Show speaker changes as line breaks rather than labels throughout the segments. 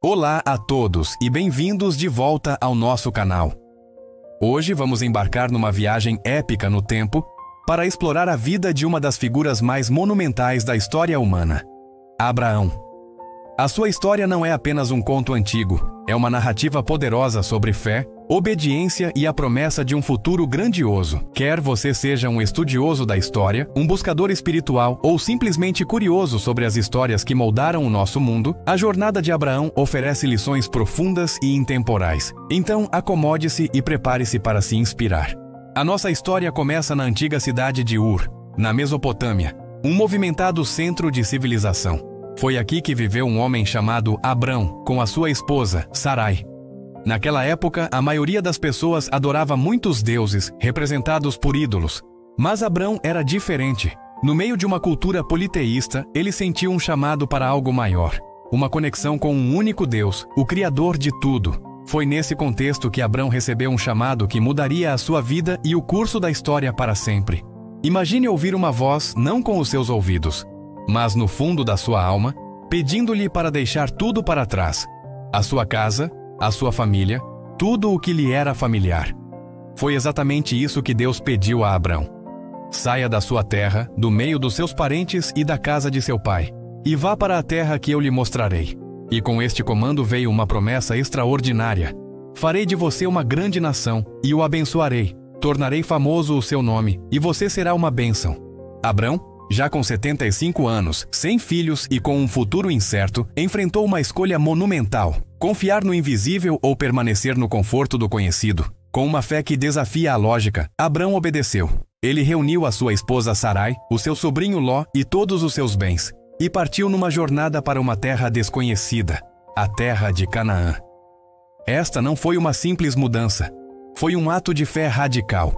Olá a todos e bem-vindos de volta ao nosso canal. Hoje vamos embarcar numa viagem épica no tempo para explorar a vida de uma das figuras mais monumentais da história humana, Abraão. A sua história não é apenas um conto antigo, é uma narrativa poderosa sobre fé, obediência e a promessa de um futuro grandioso. Quer você seja um estudioso da história, um buscador espiritual ou simplesmente curioso sobre as histórias que moldaram o nosso mundo, a jornada de Abraão oferece lições profundas e intemporais. Então, acomode-se e prepare-se para se inspirar. A nossa história começa na antiga cidade de Ur, na Mesopotâmia, um movimentado centro de civilização. Foi aqui que viveu um homem chamado Abrão, com a sua esposa, Sarai. Naquela época, a maioria das pessoas adorava muitos deuses, representados por ídolos. Mas Abrão era diferente. No meio de uma cultura politeísta, ele sentiu um chamado para algo maior. Uma conexão com um único Deus, o Criador de tudo. Foi nesse contexto que Abrão recebeu um chamado que mudaria a sua vida e o curso da história para sempre. Imagine ouvir uma voz não com os seus ouvidos, mas no fundo da sua alma, pedindo-lhe para deixar tudo para trás. A sua casa, a sua família, tudo o que lhe era familiar. Foi exatamente isso que Deus pediu a Abrão. Saia da sua terra, do meio dos seus parentes e da casa de seu pai, e vá para a terra que eu lhe mostrarei. E com este comando veio uma promessa extraordinária. Farei de você uma grande nação, e o abençoarei. Tornarei famoso o seu nome, e você será uma bênção. Abrão, já com 75 anos, sem filhos e com um futuro incerto, enfrentou uma escolha monumental: confiar no invisível ou permanecer no conforto do conhecido. Com uma fé que desafia a lógica, Abrão obedeceu. Ele reuniu a sua esposa Sarai, o seu sobrinho Ló e todos os seus bens, e partiu numa jornada para uma terra desconhecida, a terra de Canaã. Esta não foi uma simples mudança, foi um ato de fé radical.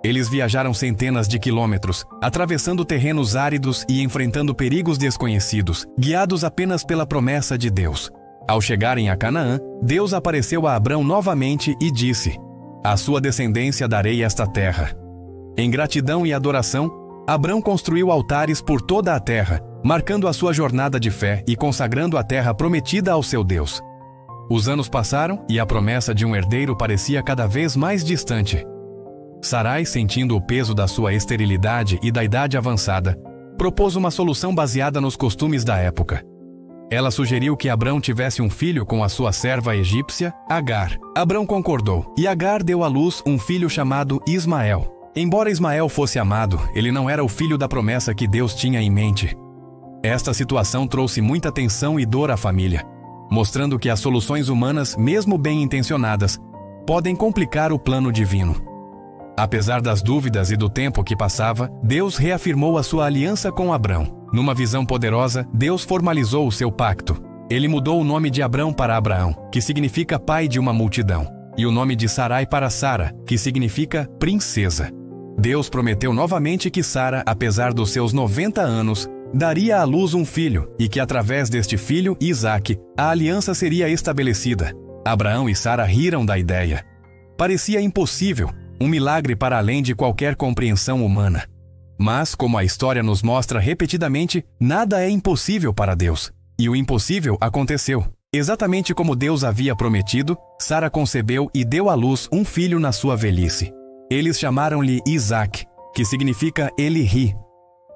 Eles viajaram centenas de quilômetros, atravessando terrenos áridos e enfrentando perigos desconhecidos, guiados apenas pela promessa de Deus. Ao chegarem a Canaã, Deus apareceu a Abrão novamente e disse: "À sua descendência darei esta terra." Em gratidão e adoração, Abrão construiu altares por toda a terra, marcando a sua jornada de fé e consagrando a terra prometida ao seu Deus. Os anos passaram e a promessa de um herdeiro parecia cada vez mais distante. Sarai, sentindo o peso da sua esterilidade e da idade avançada, propôs uma solução baseada nos costumes da época. Ela sugeriu que Abrão tivesse um filho com a sua serva egípcia, Agar. Abrão concordou, e Agar deu à luz um filho chamado Ismael. Embora Ismael fosse amado, ele não era o filho da promessa que Deus tinha em mente. Esta situação trouxe muita tensão e dor à família, mostrando que as soluções humanas, mesmo bem intencionadas, podem complicar o plano divino. Apesar das dúvidas e do tempo que passava, Deus reafirmou a sua aliança com Abrão. Numa visão poderosa, Deus formalizou o seu pacto. Ele mudou o nome de Abrão para Abraão, que significa pai de uma multidão, e o nome de Sarai para Sara, que significa princesa. Deus prometeu novamente que Sara, apesar dos seus 90 anos, daria à luz um filho, e que através deste filho, Isaque, a aliança seria estabelecida. Abraão e Sara riram da ideia. Parecia impossível, um milagre para além de qualquer compreensão humana. Mas, como a história nos mostra repetidamente, nada é impossível para Deus. E o impossível aconteceu. Exatamente como Deus havia prometido, Sara concebeu e deu à luz um filho na sua velhice. Eles chamaram-lhe Isaque, que significa ele ri.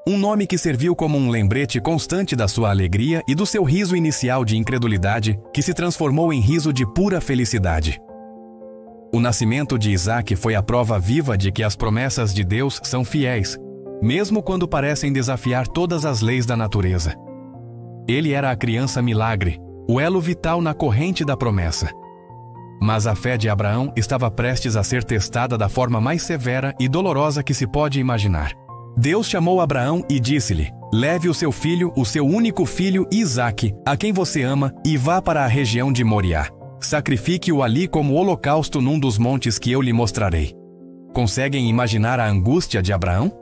Um nome que serviu como um lembrete constante da sua alegria e do seu riso inicial de incredulidade, que se transformou em riso de pura felicidade. O nascimento de Isaque foi a prova viva de que as promessas de Deus são fiéis, mesmo quando parecem desafiar todas as leis da natureza. Ele era a criança milagre, o elo vital na corrente da promessa. Mas a fé de Abraão estava prestes a ser testada da forma mais severa e dolorosa que se pode imaginar. Deus chamou Abraão e disse-lhe: "Leve o seu filho, o seu único filho, Isaque, a quem você ama, e vá para a região de Moriá. Sacrifique-o ali como holocausto num dos montes que eu lhe mostrarei." Conseguem imaginar a angústia de Abraão?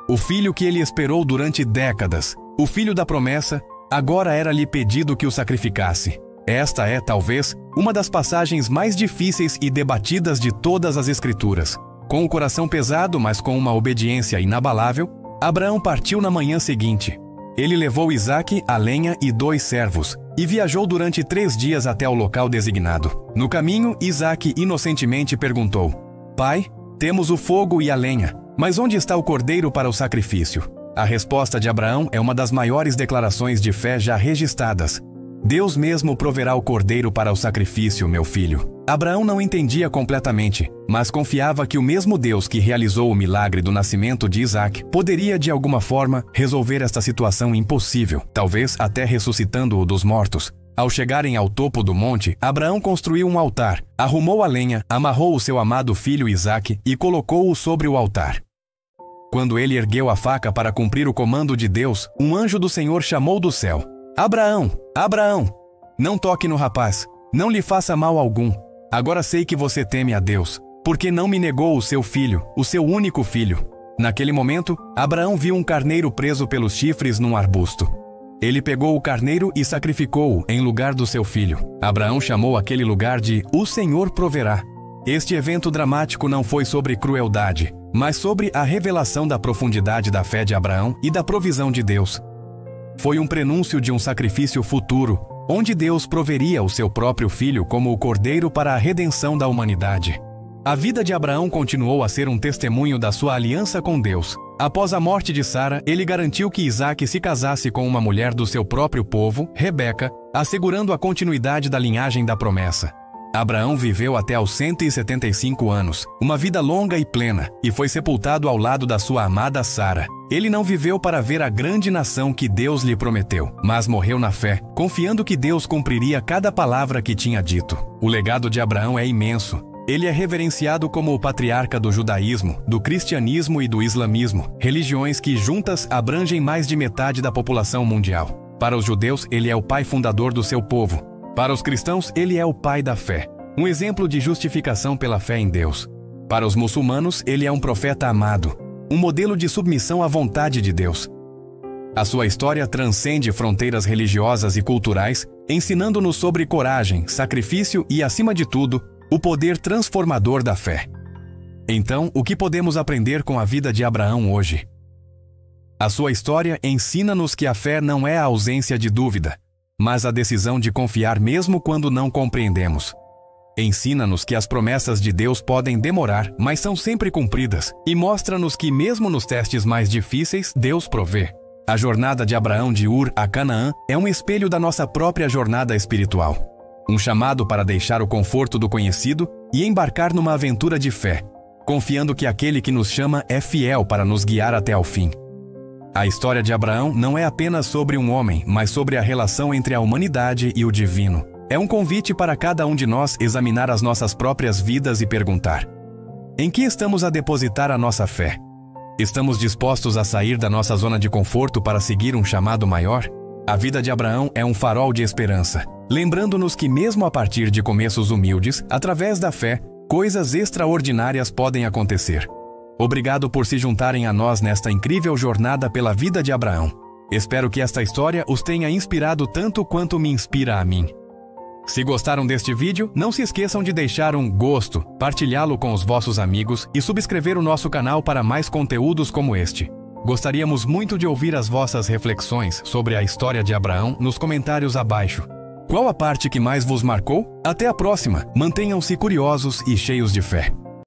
O filho que ele esperou durante décadas, o filho da promessa, agora era-lhe pedido que o sacrificasse. Esta é, talvez, uma das passagens mais difíceis e debatidas de todas as Escrituras. Com o coração pesado, mas com uma obediência inabalável, Abraão partiu na manhã seguinte. Ele levou Isaque, a lenha e 2 servos, e viajou durante 3 dias até o local designado. No caminho, Isaque inocentemente perguntou: Pai, temos o fogo e a lenha, mas onde está o cordeiro para o sacrifício? A resposta de Abraão é uma das maiores declarações de fé já registradas. Deus mesmo proverá o cordeiro para o sacrifício, meu filho. Abraão não entendia completamente, mas confiava que o mesmo Deus que realizou o milagre do nascimento de Isaque poderia, de alguma forma, resolver esta situação impossível, talvez até ressuscitando-o dos mortos. Ao chegarem ao topo do monte, Abraão construiu um altar, arrumou a lenha, amarrou o seu amado filho Isaque e colocou-o sobre o altar. Quando ele ergueu a faca para cumprir o comando de Deus, um anjo do Senhor chamou do céu: Abraão, Abraão, não toque no rapaz, não lhe faça mal algum. Agora sei que você teme a Deus, porque não me negou o seu filho, o seu único filho. Naquele momento, Abraão viu um carneiro preso pelos chifres num arbusto. Ele pegou o carneiro e sacrificou-o em lugar do seu filho. Abraão chamou aquele lugar de O Senhor Proverá. Este evento dramático não foi sobre crueldade, mas sobre a revelação da profundidade da fé de Abraão e da provisão de Deus. Foi um prenúncio de um sacrifício futuro, onde Deus proveria o seu próprio filho como o cordeiro para a redenção da humanidade. A vida de Abraão continuou a ser um testemunho da sua aliança com Deus. Após a morte de Sara, ele garantiu que Isaque se casasse com uma mulher do seu próprio povo, Rebeca, assegurando a continuidade da linhagem da promessa. Abraão viveu até aos 175 anos, uma vida longa e plena, e foi sepultado ao lado da sua amada Sara. Ele não viveu para ver a grande nação que Deus lhe prometeu, mas morreu na fé, confiando que Deus cumpriria cada palavra que tinha dito. O legado de Abraão é imenso. Ele é reverenciado como o patriarca do judaísmo, do cristianismo e do islamismo, religiões que juntas abrangem mais de metade da população mundial. Para os judeus, ele é o pai fundador do seu povo. Para os cristãos, ele é o pai da fé, um exemplo de justificação pela fé em Deus. Para os muçulmanos, ele é um profeta amado, um modelo de submissão à vontade de Deus. A sua história transcende fronteiras religiosas e culturais, ensinando-nos sobre coragem, sacrifício e, acima de tudo, o poder transformador da fé. Então, o que podemos aprender com a vida de Abraão hoje? A sua história ensina-nos que a fé não é a ausência de dúvida, mas a decisão de confiar mesmo quando não compreendemos. Ensina-nos que as promessas de Deus podem demorar, mas são sempre cumpridas, e mostra-nos que mesmo nos testes mais difíceis, Deus provê. A jornada de Abraão de Ur a Canaã é um espelho da nossa própria jornada espiritual. Um chamado para deixar o conforto do conhecido e embarcar numa aventura de fé, confiando que aquele que nos chama é fiel para nos guiar até ao fim. A história de Abraão não é apenas sobre um homem, mas sobre a relação entre a humanidade e o divino. É um convite para cada um de nós examinar as nossas próprias vidas e perguntar: em que estamos a depositar a nossa fé? Estamos dispostos a sair da nossa zona de conforto para seguir um chamado maior? A vida de Abraão é um farol de esperança, lembrando-nos que mesmo a partir de começos humildes, através da fé, coisas extraordinárias podem acontecer. Obrigado por se juntarem a nós nesta incrível jornada pela vida de Abraão. Espero que esta história os tenha inspirado tanto quanto me inspira a mim. Se gostaram deste vídeo, não se esqueçam de deixar um gosto, partilhá-lo com os vossos amigos e subscrever o nosso canal para mais conteúdos como este. Gostaríamos muito de ouvir as vossas reflexões sobre a história de Abraão nos comentários abaixo. Qual a parte que mais vos marcou? Até a próxima! Mantenham-se curiosos e cheios de fé.